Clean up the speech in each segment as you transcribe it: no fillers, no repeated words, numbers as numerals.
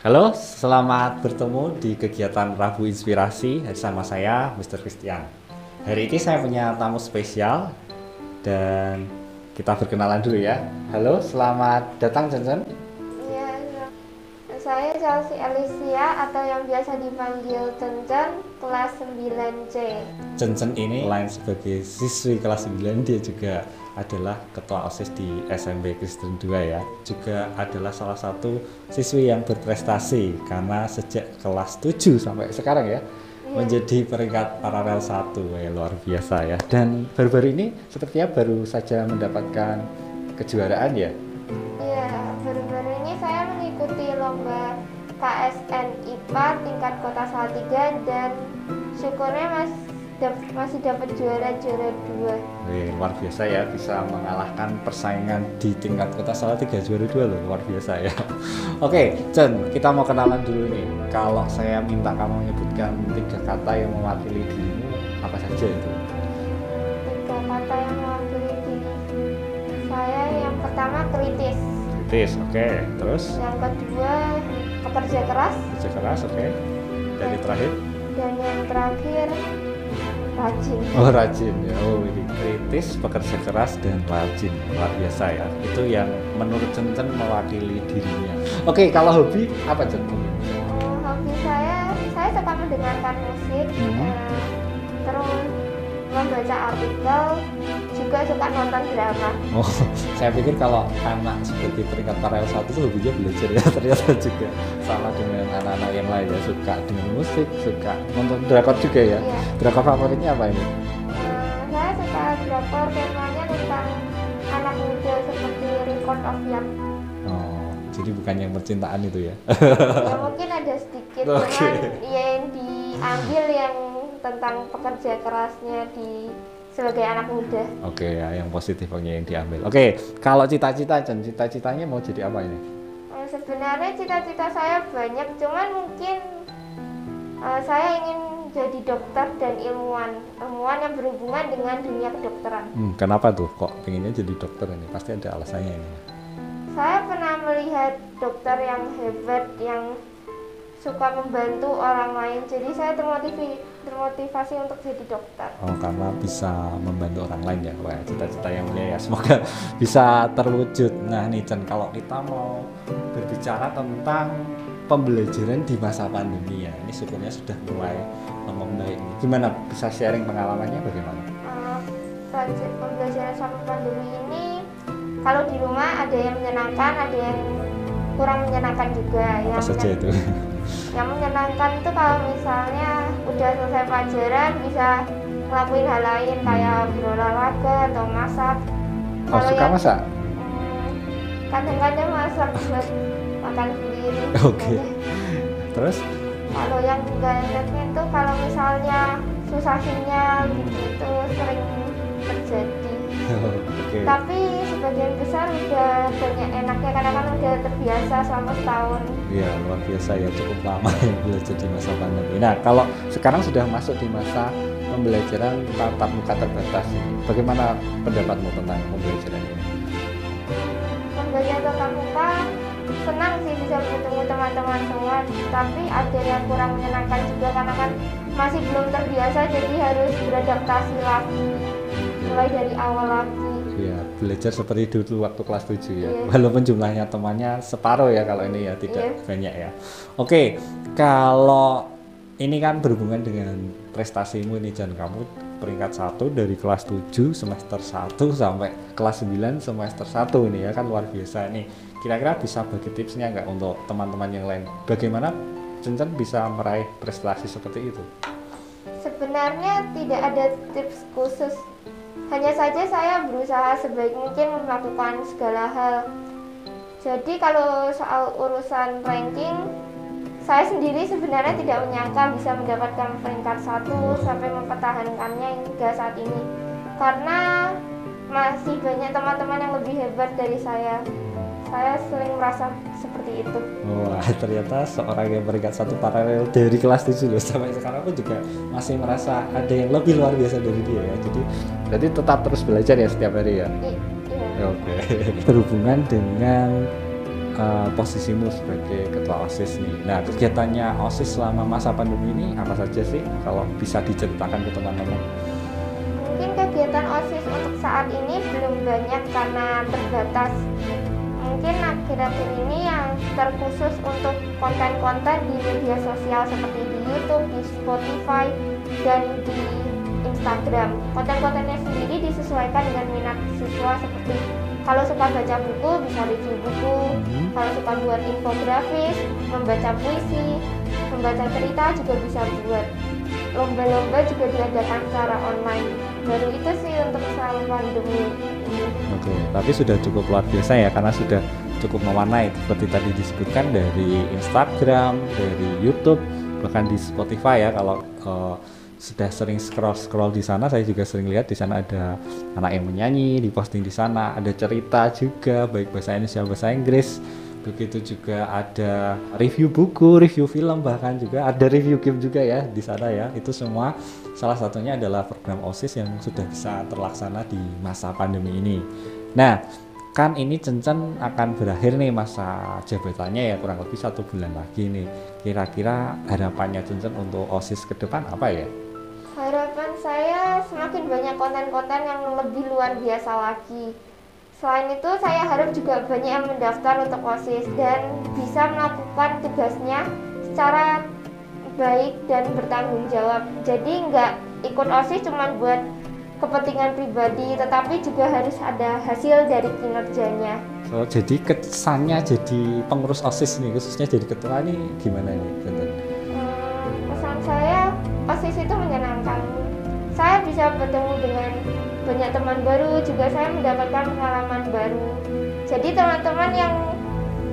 Halo, selamat bertemu di kegiatan Rabu Inspirasi bersama saya, Mr. Christian. Hari ini saya punya tamu spesial dan kita berkenalan dulu ya. Halo, selamat datang Jen. Iya, saya Chelsea Alicia atau yang biasa dipanggil Cencen, kelas 9C. Jen ini selain sebagai siswi kelas 9, dia juga adalah ketua OSIS di SMP Kristen 2 ya. Juga adalah salah satu siswi yang berprestasi karena sejak kelas 7 sampai sekarang ya menjadi peringkat paralel 1. Luar biasa ya. Dan baru-baru ini sepertinya baru saja mendapatkan kejuaraan ya. Iya, baru-baru ini saya mengikuti lomba KSN IPA tingkat Kota Salatiga dan syukurnya masih dapat juara 2. Luar biasa ya, bisa mengalahkan persaingan di tingkat Kota Salatiga juara 2 loh, luar biasa ya. Oke, Chen, kita mau kenalan dulu nih. Kalau saya minta kamu menyebutkan 3 kata yang mewakili dirimu, apa saja itu? 3 kata yang mewakili diri saya, yang pertama kritis. Kritis, oke. Terus? Yang kedua pekerja keras. Kerja keras, oke. Dari terakhir? Dan yang terakhir rajin. Oh, rajin ya. Oh, ini kritis, pekerja keras, dan rajin. Luar biasa ya. Itu yang menurut Chen mewakili dirinya. Oke, kalau hobi apa Chen? Hobi saya suka mendengarkan musik, terus membaca artikel, juga suka nonton drama. Oh, saya pikir kalau anak seperti peringkat paralel 1 itu hobinya belajar ya. Ternyata juga sama dengan anak-anak yang lain ya, suka dengan musik, suka nonton drakor juga ya. Iya. Drakor favoritnya apa ini? Saya suka drakor temanya tentang anak muda seperti Record of Young. Oh, jadi bukan yang percintaan itu ya. Ya mungkin ada sedikit, Oke. cuman yang diambil yang tentang pekerja kerasnya sebagai anak muda. Oke ya, yang positifnya yang diambil. Oke, kalau cita-cita Chen, cita-citanya mau jadi apa ini? Sebenarnya cita-cita saya banyak, cuman mungkin saya ingin jadi dokter dan ilmuwan yang berhubungan dengan dunia kedokteran. Kenapa tuh kok pengennya jadi dokter ini? Pasti ada alasannya ini. Saya pernah melihat dokter yang hebat, yang suka membantu orang lain, jadi saya termotivasi untuk jadi dokter. Oh, karena bisa membantu orang lain ya. Wah, cita-cita yang mulia ya. Semoga bisa terwujud. Nah nih Chen, kalau kita mau berbicara tentang pembelajaran di masa pandemi ya, ini syukurnya sudah mulai membaik. Gimana, bisa sharing pengalamannya bagaimana? Pembelajaran selama pandemi ini, kalau di rumah ada yang menyenangkan, ada yang kurang menyenangkan juga. Apa saja itu? Yang menyenangkan itu kalau misalnya udah selesai pelajaran bisa ngelakuin hal lain kayak berolahraga atau masak. Oh, suka masak? Kadang-kadang masak buat makan sendiri. Oke. Terus? Kalau yang enggak enaknya itu kalau misalnya susah sinyal gitu sering terjadi. Okay. Tapi sebagian besar udah banyak enaknya karena kan udah terbiasa selama setahun. Iya, luar biasa ya, cukup lama yang belajar di masa pandemi. Nah, kalau sekarang sudah masuk di masa pembelajaran tatap muka terbatas ini, bagaimana pendapatmu tentang pembelajaran ini? Pembelajaran tatap muka senang sih bisa bertemu teman-teman semua, tapi ada yang kurang menyenangkan juga karena kan masih belum terbiasa, jadi harus beradaptasi lagi, mulai dari awal lagi. Ya, belajar seperti dulu waktu kelas 7 ya. Iya. Walaupun jumlahnya temannya separuh ya kalau ini ya, tidak banyak ya. Oke, kalau ini kan berhubungan dengan prestasimu ini Jan, kamu peringkat 1 dari kelas 7 semester 1 sampai kelas 9 semester 1 ini ya, kan luar biasa nih. Kira-kira bisa bagi tipsnya nggak untuk teman-teman yang lain? Bagaimana Jan bisa meraih prestasi seperti itu? Sebenarnya tidak ada tips khusus. Hanya saja saya berusaha sebaik mungkin melakukan segala hal. Jadi kalau soal urusan ranking, saya sendiri sebenarnya tidak menyangka bisa mendapatkan peringkat 1 sampai mempertahankannya hingga saat ini. Karena masih banyak teman-teman yang lebih hebat dari saya. Saya sering merasa seperti itu. Wah, ternyata seorang yang peringkat 1 paralel dari kelas 7 loh, sampai sekarang pun juga masih merasa ada yang lebih luar biasa dari dia ya. Jadi berarti tetap terus belajar ya setiap hari ya. Iya. Oke. Berhubungan dengan posisimu sebagai ketua OSIS nih. Nah, kegiatannya OSIS selama masa pandemi ini apa saja sih? Kalau bisa diceritakan ke teman-teman. Mungkin kegiatan OSIS untuk saat ini belum banyak karena terbatas. Mungkin akhir-akhir ini yang terkhusus untuk konten-konten di media sosial seperti di YouTube, di Spotify, dan di Instagram. Konten-kontennya sendiri disesuaikan dengan minat siswa, seperti kalau suka baca buku bisa review buku, kalau suka buat infografis, membaca puisi, membaca cerita juga bisa buat. Lomba-lomba juga diadakan secara online. Baru itu sih untuk selama pandemi ini. Oke, tapi sudah cukup luar biasa ya, karena sudah cukup mewarnai seperti tadi disebutkan dari Instagram, dari YouTube, bahkan di Spotify ya. Kalau sudah sering scroll di sana, saya juga sering lihat di sana ada anak yang menyanyi, diposting di sana, ada cerita juga baik bahasa Indonesia bahasa Inggris. Begitu juga ada review buku, review film, bahkan juga ada review game juga ya di sana ya. Itu semua salah satunya adalah program OSIS yang sudah bisa terlaksana di masa pandemi ini. Nah, kan ini Cencen akan berakhir nih masa jabatannya ya, kurang lebih 1 bulan lagi nih. Kira-kira harapannya Cencen untuk OSIS ke depan apa ya? Harapan saya semakin banyak konten-konten yang lebih luar biasa lagi. Selain itu, saya harap juga banyak yang mendaftar untuk OSIS dan bisa melakukan tugasnya secara baik dan bertanggung jawab. Jadi nggak ikut OSIS cuma buat kepentingan pribadi, tetapi juga harus ada hasil dari kinerjanya. So, jadi kesannya jadi pengurus OSIS nih, khususnya jadi ketua nih gimana nih? Pesan saya, OSIS itu menyenangkan. Saya bisa bertemu dengan banyak teman baru, juga saya mendapatkan pengalaman baru. Jadi teman-teman yang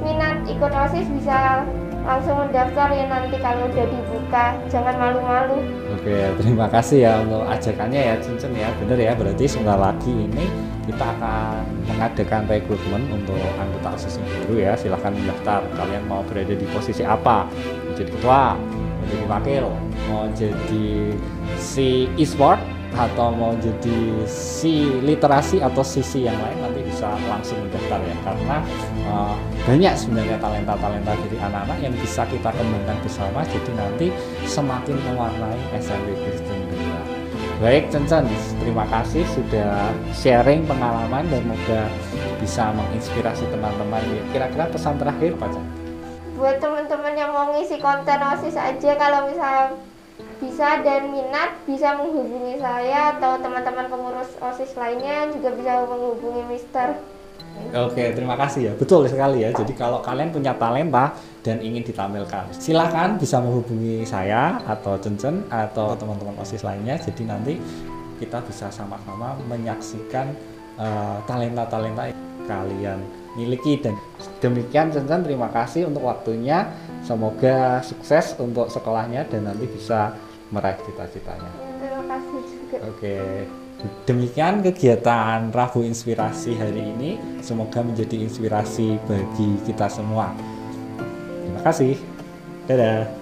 minat ikut OSIS bisa langsung mendaftar ya nanti kalau udah dibuka, jangan malu-malu. Oke, terima kasih ya untuk ajakannya ya Cencen ya, bener ya, berarti sebentar lagi ini kita akan mengadakan rekrutmen untuk anggota OSIS yang baru ya. Silahkan mendaftar, kalian mau berada di posisi apa, mau jadi ketua, mau jadi wakil, mau jadi si e-sport, atau mau jadi si literasi atau sisi yang lain, nanti bisa langsung mendaftar ya, karena banyak sebenarnya talenta-talenta dari anak-anak yang bisa kita kembangkan bersama, jadi nanti semakin mewarnai SMP Kristen Gembala. Baik Cencen, terima kasih sudah sharing pengalaman dan semoga bisa menginspirasi teman-teman. Kira-kira pesan terakhir apa Cen? Buat teman-teman yang mau ngisi konten OSIS aja, kalau misalnya bisa dan minat bisa menghubungi saya atau teman-teman pengurus OSIS lainnya juga bisa menghubungi Mister. Oke, terima kasih ya. Betul sekali ya. Jadi kalau kalian punya talenta dan ingin ditampilkan, silahkan bisa menghubungi saya atau Cencen atau teman-teman OSIS lainnya. Jadi nanti kita bisa sama-sama menyaksikan talenta-talenta yang kalian miliki. Dan demikian Cencen, terima kasih untuk waktunya. Semoga sukses untuk sekolahnya dan nanti bisa meraih cita-citanya. Terima kasih juga. Oke, demikian kegiatan Rabu Inspirasi hari ini. Semoga menjadi inspirasi bagi kita semua. Terima kasih. Dadah.